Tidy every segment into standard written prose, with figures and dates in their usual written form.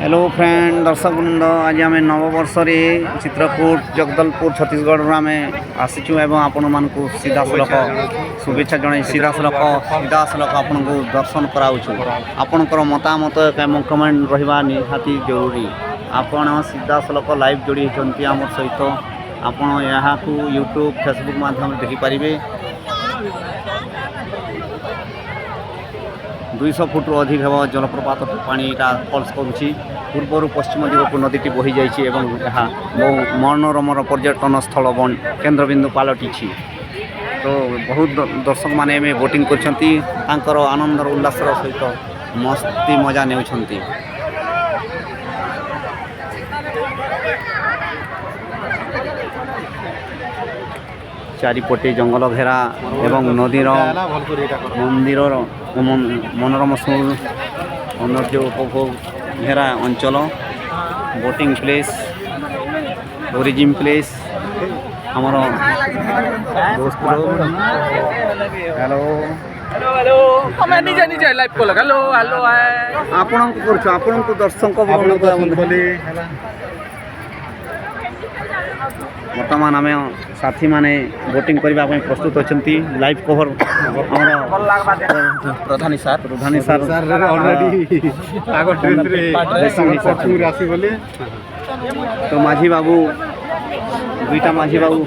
hello friend दर्शक वृंद आज आम नववर्ष चित्रकूट जगदलपुर छत्तीसगढ़ आम आसीचु एवं आपण मानक सीधा सड़क शुभेच्छा जन सीधा सड़क आपण को दर्शन कराऊँ आपणकर मतामत एवं कमेंट रहा निहाती जरूरी आपण सीधा सड़क लाइव जोड़ी होती आम सहित आपण यहाँ यूट्यूब फेसबुक माध्यम देखिपारे 200 फुट अधिक हे जलप्रपात पानीटा फल्स करुँची पूर्वर पश्चिम दिगक नदीटी बही जाइए बहु मनोरमर पर्यटन स्थल केन्द्रबिंदु पलटि तो बहुत दर्शक माने बोटिंग कर आनंदर उल्लासर सहित मस्ती मजा ने चारिपटे जंगल घेरा एवं नदीर मंदिर मनोरम सौंदर्य उपभोग घेरा अंचल बोटिंग प्लेस टूरिज्म प्लेस आमर दोस्त हेलो हेलो हमें निजे निजे लाइव को हेलो हेलो आपण को दर्शक बर्तमान आम साथी माने बोटिंग करने प्रस्तुत अच्छा लाइव कवर प्रधानी सर तो माझी बाबू दुईटा माझी बाबू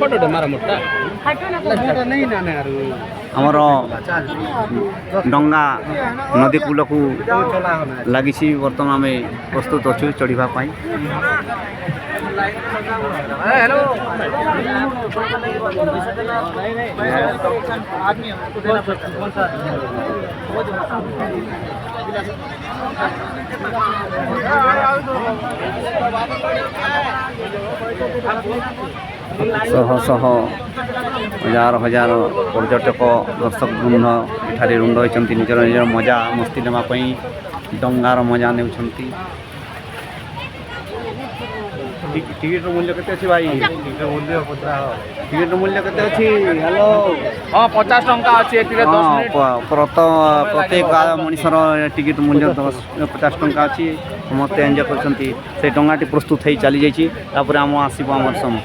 आमर डंगा नदी कूल को लगी बर्तमान आम प्रस्तुत अच्छु चढ़ापी हेलो शह शह हजार हजार पर्यटक दर्शक वृंद एठारे रुंड होती निजर निजर मजा मस्ती नापी डंगार मजा ने टिकेट मूल्य के भाई टिकेट मूल्य के हेलो हाँ 50 टंका अच्छे प्रत्येक मनीषर टिकेट मूल्य 50 टंका अच्छी समस्त एंजय कर डंगाटी प्रस्तुत हो चली जापर आम आसब आम समय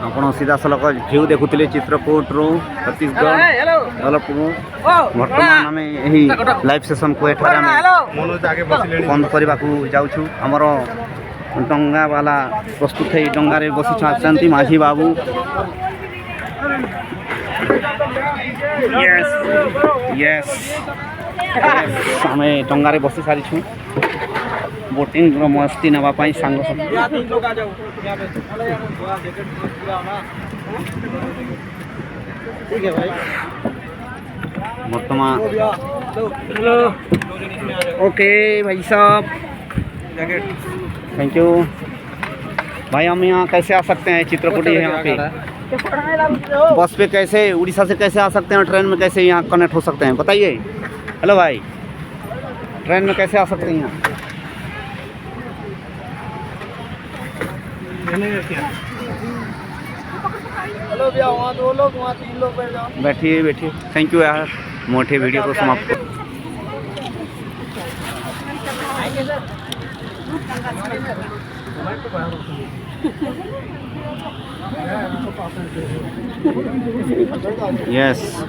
आपण सीधा सड़क व्यू देखुले चित्रकूट रू छत्तीसगढ़ जलपुर बर्तमान आम यही लाइव सेशन को बंद करने को जाऊँ आमर डंगा वाला प्रस्तुत है डंगार बसी माझी बाबू यस यस आम डंगार बसी सारी बोटिंग मस्ती नापी सांग बर्तमान ओके भाई साहब थैंक यू भाई हम यहाँ कैसे आ सकते हैं चित्रकूट यहाँ पे बस पे कैसे उड़ीसा से कैसे आ सकते हैं ट्रेन में कैसे यहाँ कनेक्ट हो सकते हैं बताइए हेलो भाई ट्रेन में कैसे आ सकते हैं यहाँ बैठिए बैठिए थैंक यू यार मोटे वीडियो को समाप्त यस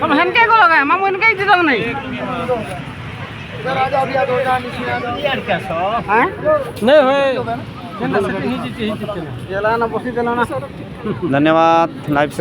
हम हनके को लगा हम उनके ही दिलो नहीं नहीं होए धन्यवाद लाइव से